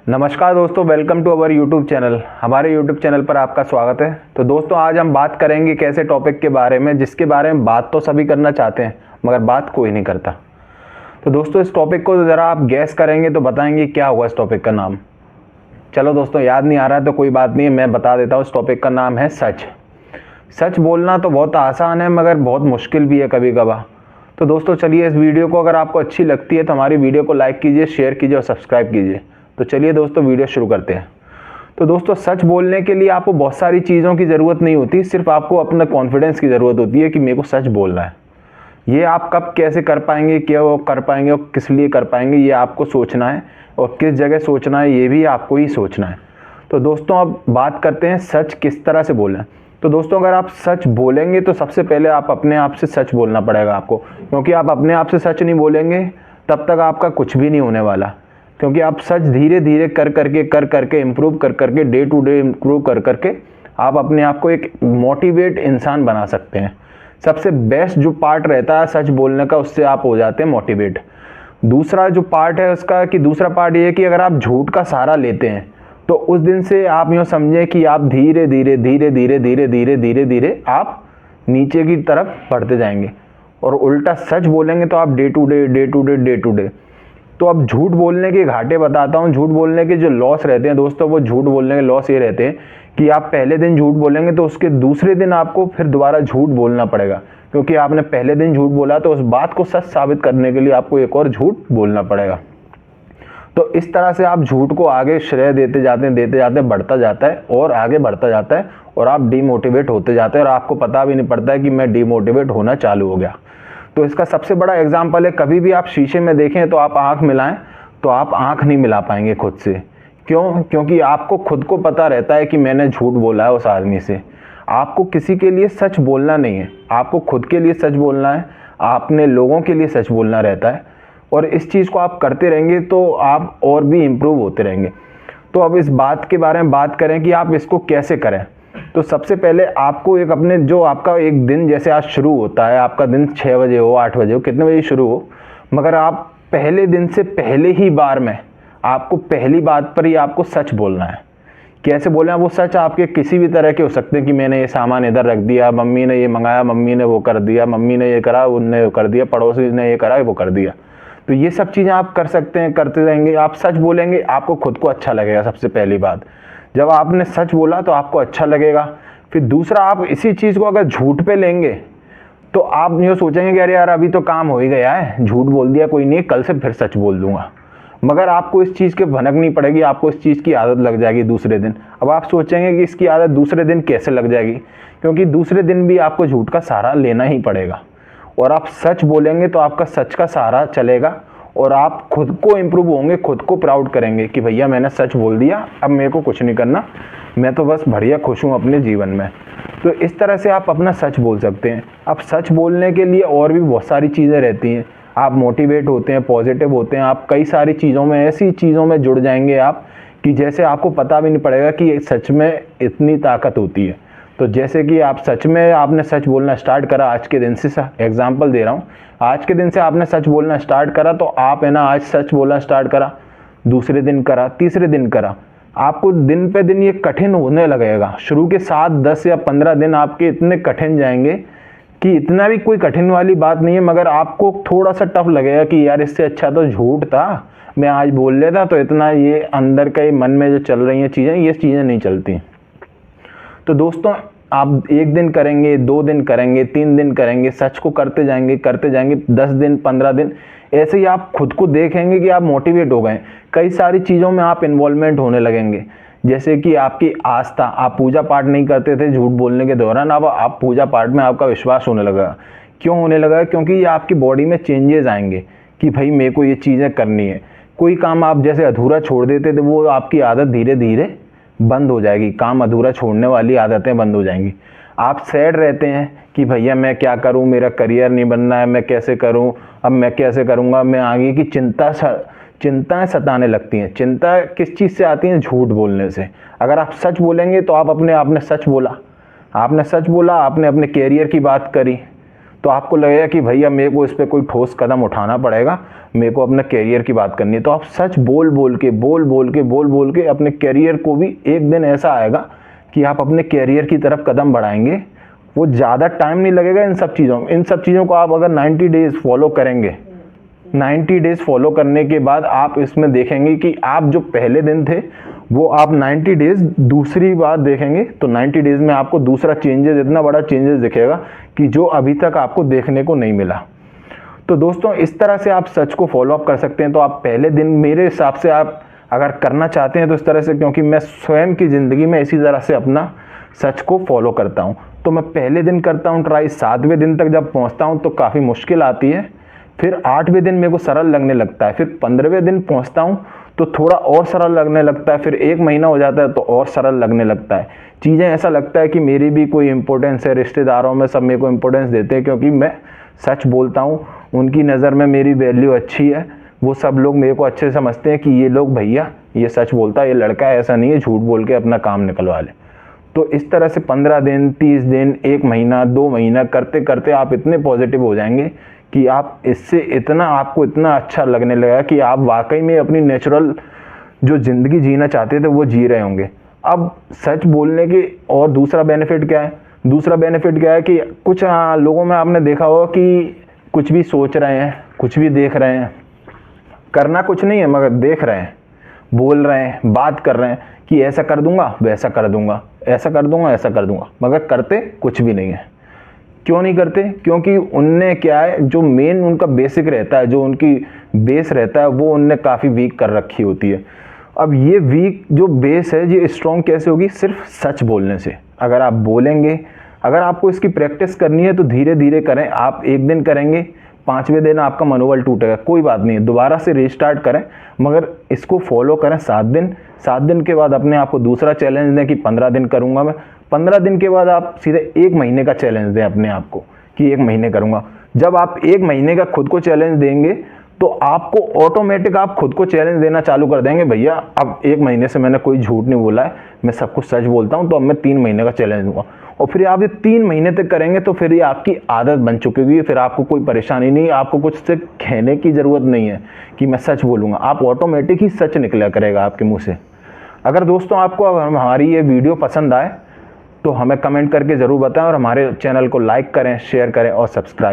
नमस्कार दोस्तों, welcome to our YouTube channel. हमारे यूट्यूब चैनल पर आपका स्वागत है। तो दोस्तों, आज हम बात करेंगे एक ऐसे टॉपिक के बारे में जिसके बारे में बात तो सभी करना चाहते हैं मगर बात कोई नहीं करता। तो दोस्तों, इस टॉपिक को ज़रा आप गैस करेंगे तो बताएंगे क्या होगा इस टॉपिक का नाम। चलो दोस्तों, याद नहीं आ रहा है तो कोई बात नहीं है, मैं बता देता हूँ। इस टॉपिक का नाम है सच। सच बोलना तो बहुत आसान है मगर बहुत मुश्किल भी है कभी कभार। तो दोस्तों चलिए, इस वीडियो को अगर आपको अच्छी लगती है तो हमारी वीडियो को लाइक कीजिए, शेयर कीजिए और सब्सक्राइब कीजिए। तो चलिए दोस्तों, वीडियो शुरू करते हैं। तो दोस्तों, सच बोलने के लिए आपको बहुत सारी चीज़ों की ज़रूरत नहीं होती, सिर्फ आपको अपना कॉन्फिडेंस की ज़रूरत होती है कि मेरे को सच बोलना है। ये आप कब कैसे कर पाएंगे, क्या वो कर पाएंगे और किस लिए कर पाएंगे, ये आपको सोचना है। और किस जगह सोचना है ये भी आपको ही सोचना है। तो दोस्तों, अब बात करते हैं सच किस तरह से बोलें। तो दोस्तों, अगर आप सच बोलेंगे तो सबसे पहले आप अपने आप से सच बोलना पड़ेगा आपको, क्योंकि आप अपने आप से सच नहीं बोलेंगे तब तक आपका कुछ भी नहीं होने वाला। क्योंकि आप सच धीरे धीरे कर करके इम्प्रूव कर करके डे टू डे इम्प्रूव कर करके आप अपने आप को एक मोटिवेट इंसान बना सकते हैं। सबसे बेस्ट जो पार्ट रहता है सच बोलने का, उससे आप हो जाते हैं मोटिवेट। दूसरा जो पार्ट है उसका, कि दूसरा पार्ट ये है कि अगर आप झूठ का सहारा लेते हैं तो उस दिन से आप यूँ समझें कि आप धीरे धीरे धीरे धीरे धीरे धीरे धीरे धीरे आप नीचे की तरफ बढ़ते जाएंगे। और उल्टा सच बोलेंगे तो आप day to day day to day day to day. तो अब झूठ बोलने के घाटे बताता हूँ। झूठ बोलने के जो लॉस रहते हैं दोस्तों, वो झूठ बोलने के लॉस ये रहते हैं कि आप पहले दिन झूठ बोलेंगे तो उसके दूसरे दिन आपको फिर दोबारा झूठ बोलना पड़ेगा, क्योंकि आपने पहले दिन झूठ बोला तो उस बात को सच साबित करने के लिए आपको एक और झूठ बोलना पड़ेगा। तो इस तरह से आप झूठ को आगे श्रेय देते जाते बढ़ता जाता है और आगे बढ़ता जाता है और आप डीमोटिवेट होते जाते हैं और आपको पता भी नहीं पड़ता है कि मैं डीमोटिवेट होना चालू हो गया। तो इसका सबसे बड़ा एग्जाम्पल है, कभी भी आप शीशे में देखें तो आप आंख मिलाएं तो आप आंख नहीं मिला पाएंगे खुद से। क्यों? क्योंकि आपको खुद को पता रहता है कि मैंने झूठ बोला है उस आदमी से। आपको किसी के लिए सच बोलना नहीं है, आपको खुद के लिए सच बोलना है, आपने लोगों के लिए सच बोलना रहता है। और इस चीज़ को आप करते रहेंगे तो आप और भी इम्प्रूव होते रहेंगे। तो अब इस बात के बारे में बात करें कि आप इसको कैसे करें। तो सबसे पहले आपको एक अपने, जो आपका एक दिन जैसे आज शुरू होता है, आपका दिन 6 बजे हो, 8 बजे हो, कितने बजे शुरू हो, मगर आप पहले दिन से पहले ही बार में आपको पहली बात पर ही आपको सच बोलना है। कैसे बोलना है? वो सच आपके किसी भी तरह के हो सकते हैं कि मैंने ये सामान इधर रख दिया, मम्मी ने ये मंगाया, मम्मी ने वो कर दिया, मम्मी ने ये करा, उनने वो कर दिया, पड़ोसी ने ये करा, वो कर दिया। तो ये सब चीज़ें आप कर सकते हैं, करते रहेंगे। आप सच बोलेंगे, आपको खुद को अच्छा लगेगा। सबसे पहली बात, जब आपने सच बोला तो आपको अच्छा लगेगा। फिर दूसरा, आप इसी चीज़ को अगर झूठ पे लेंगे तो आप ये सोचेंगे कि अरे यार अभी तो काम हो ही गया है, झूठ बोल दिया, कोई नहीं, कल से फिर सच बोल दूंगा। मगर आपको इस चीज़ के भनक नहीं पड़ेगी, आपको इस चीज़ की आदत लग जाएगी दूसरे दिन। अब आप सोचेंगे कि इसकी आदत दूसरे दिन कैसे लग जाएगी, क्योंकि दूसरे दिन भी आपको झूठ का सहारा लेना ही पड़ेगा। और आप सच बोलेंगे तो आपका सच का सहारा चलेगा और आप खुद को इम्प्रूव होंगे, खुद को प्राउड करेंगे कि भैया मैंने सच बोल दिया, अब मेरे को कुछ नहीं करना, मैं तो बस बढ़िया खुश हूँ अपने जीवन में। तो इस तरह से आप अपना सच बोल सकते हैं। अब सच बोलने के लिए और भी बहुत सारी चीज़ें रहती हैं। आप मोटिवेट होते हैं, पॉजिटिव होते हैं, आप कई सारी चीज़ों में, ऐसी चीज़ों में जुड़ जाएंगे आप कि जैसे आपको पता भी नहीं पड़ेगा कि सच में इतनी ताकत होती है। तो जैसे कि आप सच में, आपने सच बोलना स्टार्ट करा आज के दिन से, एग्जांपल दे रहा हूँ, आज के दिन से आपने सच बोलना स्टार्ट करा तो आप है ना, आज सच बोलना स्टार्ट करा, दूसरे दिन करा, तीसरे दिन करा, आपको दिन पे दिन ये कठिन होने लगेगा। शुरू के 7, 10 या 15 दिन आपके इतने कठिन जाएंगे कि इतना भी कोई कठिन वाली बात नहीं है, मगर आपको थोड़ा सा टफ लगेगा कि यार इससे अच्छा तो झूठ था, मैं आज बोल लेता तो इतना, ये अंदर के मन में जो चल रही हैं चीज़ें, ये चीज़ें नहीं चलती। तो दोस्तों, आप 1 दिन करेंगे, 2 दिन करेंगे, 3 दिन करेंगे, सच को करते जाएंगे 10 दिन, 15 दिन, ऐसे ही आप खुद को देखेंगे कि आप मोटिवेट हो गए। कई सारी चीज़ों में आप इन्वॉल्वमेंट होने लगेंगे। जैसे कि आपकी आस्था, आप पूजा पाठ नहीं करते थे झूठ बोलने के दौरान, अब आप पूजा पाठ में आपका विश्वास होने लगा। क्यों होने लगा? क्योंकि ये आपकी बॉडी में चेंजेस आएंगे कि भाई मेरे को ये चीज़ें करनी है। कोई काम आप जैसे अधूरा छोड़ देते थे, वो आपकी आदत धीरे धीरे बंद हो जाएगी। काम अधूरा छोड़ने वाली आदतें बंद हो जाएंगी। आप सैड रहते हैं कि भैया मैं क्या करूं, मेरा करियर नहीं बनना है, मैं कैसे करूं, अब मैं कैसे करूंगा, मैं आगे की चिंताएं सताने लगती हैं। चिंता किस चीज़ से आती हैं? झूठ बोलने से। अगर आप सच बोलेंगे तो आप आपने सच बोला, आपने अपने कैरियर की बात करी, तो आपको लगेगा कि भैया मेरे को इस पर कोई ठोस कदम उठाना पड़ेगा, मेरे को अपने कैरियर की बात करनी है। तो आप सच बोल बोल के अपने कैरियर को भी एक दिन ऐसा आएगा कि आप अपने कैरियर की तरफ कदम बढ़ाएंगे। वो ज़्यादा टाइम नहीं लगेगा इन सब चीज़ों को आप अगर 90 डेज़ फॉलो करेंगे, 90 डेज़ फॉलो करने के बाद आप इसमें देखेंगे कि आप जो पहले दिन थे वो आप 90 डेज़ दूसरी बार देखेंगे तो 90 डेज़ में आपको दूसरा चेंजेस, इतना बड़ा चेंजेस दिखेगा कि जो अभी तक आपको देखने को नहीं मिला। तो दोस्तों इस तरह से आप सच को फॉलो अप कर सकते हैं। तो आप पहले दिन मेरे हिसाब से आप अगर करना चाहते हैं तो इस तरह से, क्योंकि मैं स्वयं की ज़िंदगी में इसी तरह से अपना सच को फॉलो करता हूँ। तो मैं पहले दिन करता हूँ ट्राई, 7वें दिन तक जब पहुँचता हूँ तो काफ़ी मुश्किल आती है, फिर 8वें दिन मेरे को सरल लगने लगता है, फिर 15वें दिन पहुँचता हूँ तो थोड़ा और सरल लगने लगता है, फिर 1 महीना हो जाता है तो और सरल लगने लगता है। चीज़ें ऐसा लगता है कि मेरी भी कोई इंपॉर्टेंस है, रिश्तेदारों में सब मेरे को इंपॉर्टेंस देते हैं क्योंकि मैं सच बोलता हूँ, उनकी नज़र में मेरी वैल्यू अच्छी है, वो सब लोग मेरे को अच्छे समझते हैं कि ये लोग भैया ये सच बोलता है, ये लड़का ऐसा नहीं है झूठ बोल के अपना काम निकलवा ले। तो इस तरह से 15 दिन, 30 दिन, 1 महीना, 2 महीना करते करते आप इतने पॉजिटिव हो जाएंगे कि आप इससे आपको इतना अच्छा लगने लगेगा कि आप वाकई में अपनी नेचुरल जो ज़िंदगी जीना चाहते थे वो जी रहे होंगे। अब सच बोलने के और दूसरा बेनिफिट क्या है? दूसरा बेनिफिट क्या है कि कुछ लोगों में आपने देखा होगा कि कुछ भी सोच रहे हैं, कुछ भी देख रहे हैं, करना कुछ नहीं है मगर देख रहे हैं, बोल रहे हैं, बात कर रहे हैं कि ऐसा कर दूंगा, वैसा कर दूंगा, ऐसा कर दूंगा, ऐसा कर दूंगा, मगर करते कुछ भी नहीं है। क्यों नहीं करते? क्योंकि उनने क्या है, जो मेन उनका बेसिक रहता है, जो उनकी बेस रहता है वो उनने काफ़ी वीक कर रखी होती है। अब ये वीक जो बेस है ये स्ट्रॉन्ग कैसे होगी? सिर्फ सच बोलने से। अगर आप बोलेंगे, अगर आपको इसकी प्रैक्टिस करनी है तो धीरे धीरे करें। आप एक दिन करेंगे, 5वें दिन आपका मनोबल टूटेगा, कोई बात नहीं, दोबारा से रीस्टार्ट करें, मगर इसको फॉलो करें 7 दिन। 7 दिन के बाद अपने आप को दूसरा चैलेंज दें कि 15 दिन करूंगा मैं। 15 दिन के बाद आप सीधे 1 महीने का चैलेंज दें अपने आप को कि 1 महीने करूंगा। जब आप 1 महीने का खुद को चैलेंज देंगे तो आपको ऑटोमेटिक आप खुद को चैलेंज देना चालू कर देंगे, भैया अब 1 महीने से मैंने कोई झूठ नहीं बोला है, मैं सब कुछ सच बोलता हूं, तो अब मैं 3 महीने का चैलेंज दूंगा। और फिर आप ये 3 महीने तक करेंगे तो फिर ये आपकी आदत बन चुकी होगी, फिर आपको कोई परेशानी नहीं, आपको कुछ से कहने की ज़रूरत नहीं है कि मैं सच बोलूँगा, आप ऑटोमेटिक ही सच निकला करेगा आपके मुँह से। अगर दोस्तों आपको हमारी ये वीडियो पसंद आए तो हमें कमेंट करके ज़रूर बताएं और हमारे चैनल को लाइक करें, शेयर करें और सब्सक्राइब